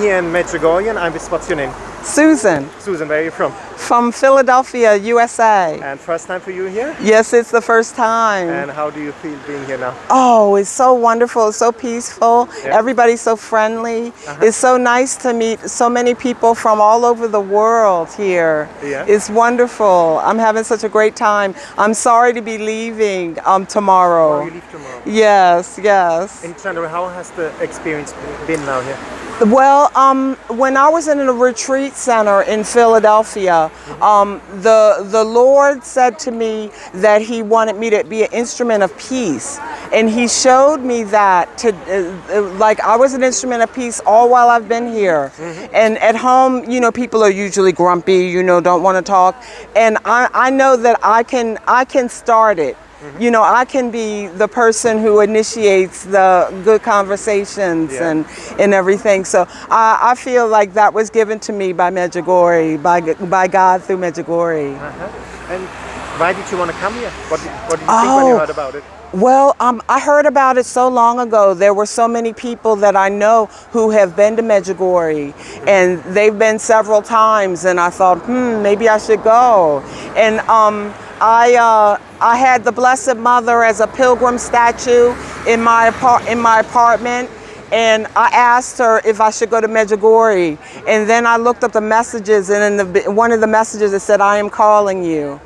here in Medjugorje, and what's your name? Susan. Susan, where are you from? From Philadelphia, USA. And first time for you here? Yes, it's the first time. And how do you feel being here now? Oh, it's so wonderful, it's so peaceful. Yeah. Everybody's so friendly. It's so nice to meet so many people from all over the world here. Yeah. It's wonderful. I'm having such a great time. I'm sorry to be leaving tomorrow. Oh, you leave tomorrow? Yes, yes. In general, how has the experience been now here? Well, when I was in a retreat center in Philadelphia, the Lord said to me that He wanted me to be an instrument of peace, and He showed me that like I was an instrument of peace all while I've been here. And at home, you know, people are usually grumpy, you know, don't want to talk, and I know that I can start it. You know, I can be the person who initiates the good conversations and everything. So I feel like that was given to me by Medjugorje, by God through Medjugorje. And why did you want to come here? What did you think when you heard about it? Well, I heard about it so long ago. There were so many people that I know who have been to Medjugorje, and they've been several times, and I thought, maybe I should go. And I had the Blessed Mother as a pilgrim statue in my apartment, and I asked her if I should go to Medjugorje. And then I looked up the messages, and in one of the messages it said, "I am calling you."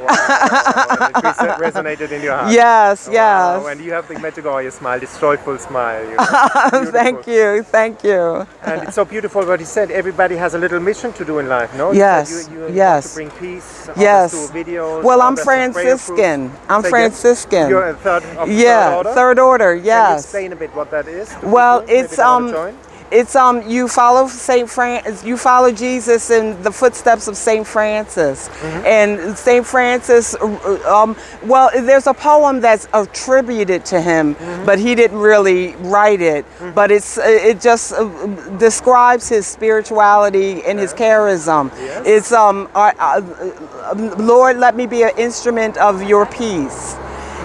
Wow. It resonated in your heart. Yes, yes. Wow. And you have the Medjugorje smile, this joyful smile. You know. Thank you, thank you. And it's so beautiful what he said. Everybody has a little mission to do in life, no? Yes, you yes. want to bring peace. Yes. Do videos. Well, I'm Franciscan. I'm Franciscan. You're a third order? Third order. Yes. Can you explain a bit what that is? Well, it's you follow you follow Jesus in the footsteps of Saint Francis. And Saint Francis, well, there's a poem that's attributed to him, but he didn't really write it. But it just describes his spirituality and his charism. It's Lord, let me be an instrument of your peace.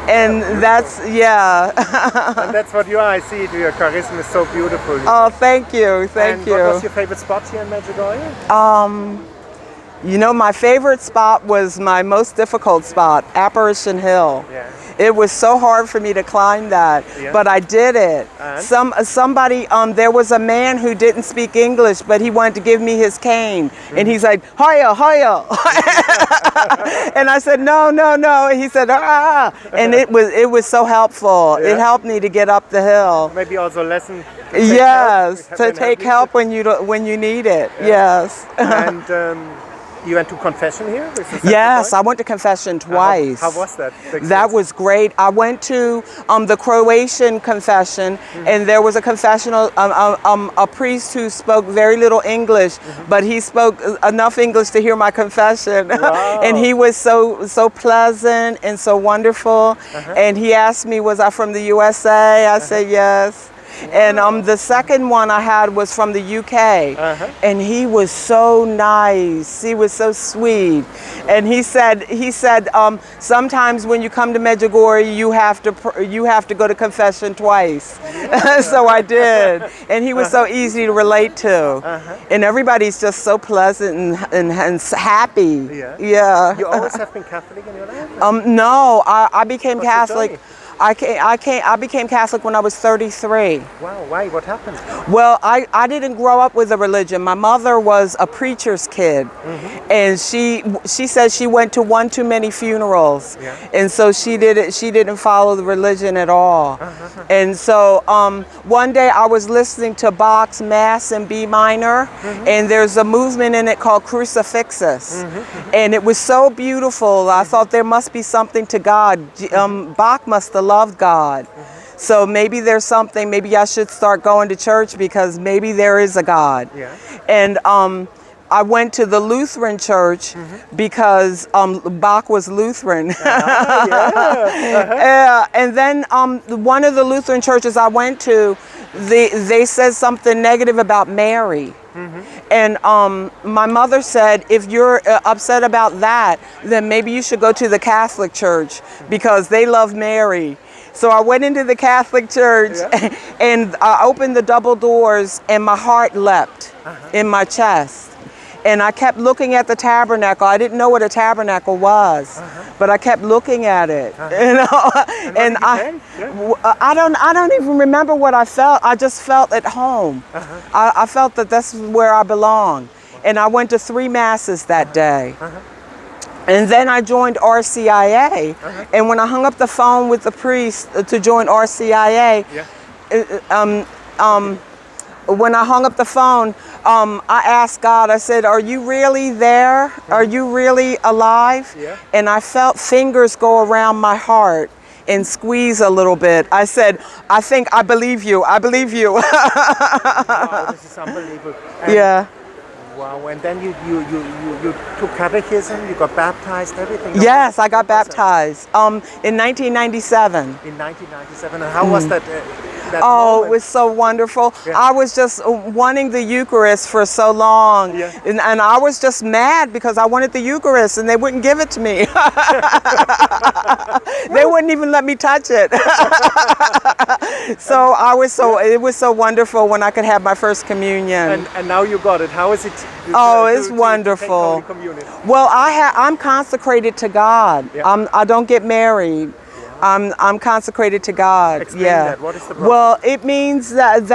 And that's, and that's what you are. I see it. Your charisma is so beautiful. Oh, thank you, thank you. What was your favorite spot here in Medjugorje? You know, my favorite spot was my most difficult spot, Apparition Hill. Yeah. It was so hard for me to climb that, but I did it. Somebody, there was a man who didn't speak English, but he wanted to give me his cane, and he's like, "Hiya, hiya," and I said, "No, no, no." And he said, "Ah," and it was so helpful. It helped me to get up the hill. Maybe also a lesson. To take help when you need it. Yes. And you went to confession here? Yes, I went to confession twice. How was that? That was great. I went to the Croatian confession, and there was a confessional, a priest who spoke very little English, but he spoke enough English to hear my confession. Wow. And he was so pleasant and so wonderful. And he asked me, was I from the USA? I said yes. And the second one I had was from the UK, and he was so nice. He was so sweet, and he said sometimes when you come to Medjugorje, you have to go to confession twice. So I did, and he was so easy to relate to, and everybody's just so pleasant and happy. Yeah. You always have been Catholic in your life? No, I became Catholic. I became Catholic when I was 33. Wow, why? What happened? Well, I didn't grow up with a religion. My mother was a preacher's kid, and she said she went to one too many funerals, and so she didn't follow the religion at all. And so one day I was listening to Bach's Mass in B minor, and there's a movement in it called Crucifixus, and it was so beautiful. I thought there must be something to God. Bach must have loved God. So maybe there's something, maybe I should start going to church because maybe there is a God. And I went to the Lutheran church because Bach was Lutheran. And then one of the Lutheran churches I went to, they said something negative about Mary. And my mother said, if you're upset about that, then maybe you should go to the Catholic Church because they love Mary. So I went into the Catholic Church and I opened the double doors and my heart leapt in my chest. And I kept looking at the tabernacle. I didn't know what a tabernacle was, but I kept looking at it. You know, and I don't even remember what I felt. I just felt at home. I felt that this is where I belong. And I went to 3 masses that day. And then I joined RCIA. And when I hung up the phone with the priest to join RCIA, when I hung up the phone, I asked God, I said, are you really there? Are you really alive? And I felt fingers go around my heart and squeeze a little bit. I said, I think I believe you. I believe you. Wow, this is unbelievable. And wow, and then you took catechism, you got baptized, everything? Yes, I got baptized in 1997. In 1997, and how was that? That oh, moment? It was so wonderful. I was just wanting the Eucharist for so long. And I was just mad because I wanted the Eucharist and they wouldn't give it to me. They wouldn't even let me touch it. So it was so wonderful when I could have my first communion. And now you got it. How is it? It's wonderful. Well, I'm consecrated to God. I don't get married. I'm consecrated to God. Explain that. What is the problem? Well, it means that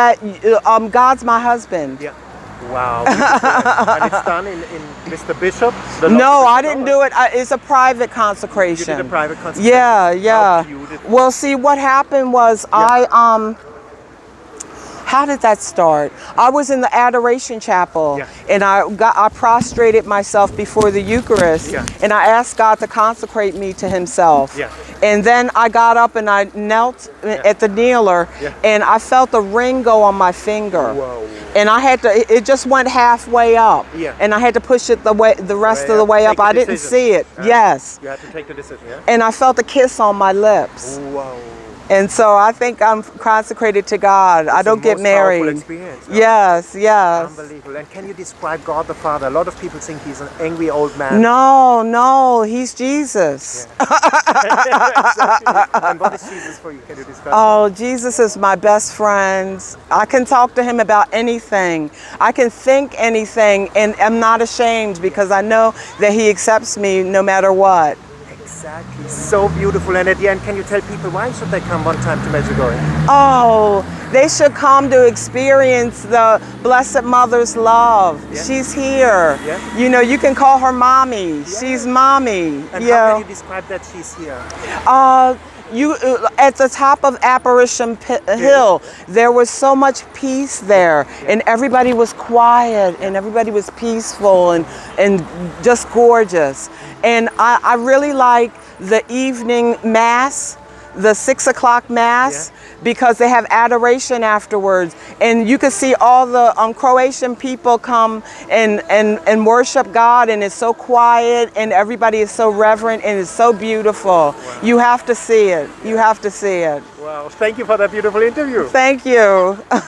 God's my husband. Wow. And it's done in with the bishop? No, I didn't do it. It's a private consecration. You did a private consecration? Yeah. Well, see, what happened was how did that start? I was in the Adoration Chapel and I prostrated myself before the Eucharist and I asked God to consecrate me to Himself. And then I got up and I knelt at the kneeler and I felt a ring go on my finger. Whoa. And I had to, it just went halfway up. And I had to push it the rest of the way up. I didn't see it. Yes. You had to take the decision, And I felt a kiss on my lips. Whoa. And so I think I'm consecrated to God. I don't get married. Experience, no? Yes. Unbelievable. And can you describe God the Father? A lot of people think He's an angry old man. No, He's Jesus. And what is Jesus for you? Can you describe that? Jesus is my best friend. I can talk to Him about anything. I can think anything and I'm not ashamed because I know that He accepts me no matter what. Exactly. So beautiful. And at the end, can you tell people why should they come one time to Medjugorje? They should come to experience the Blessed Mother's love. She's here. You know, you can call her mommy. She's mommy. And how can you describe that she's here? At the top of Apparition Hill, there was so much peace there, and everybody was quiet, and everybody was peaceful, and just gorgeous. And I really like the evening mass, the 6 o'clock mass, because they have adoration afterwards, and you can see all the Croatian people come and worship God, and it's so quiet, and everybody is so reverent, and it's so beautiful. You have to see it. You have to see it. Wow! Thank you for that beautiful interview. Thank you.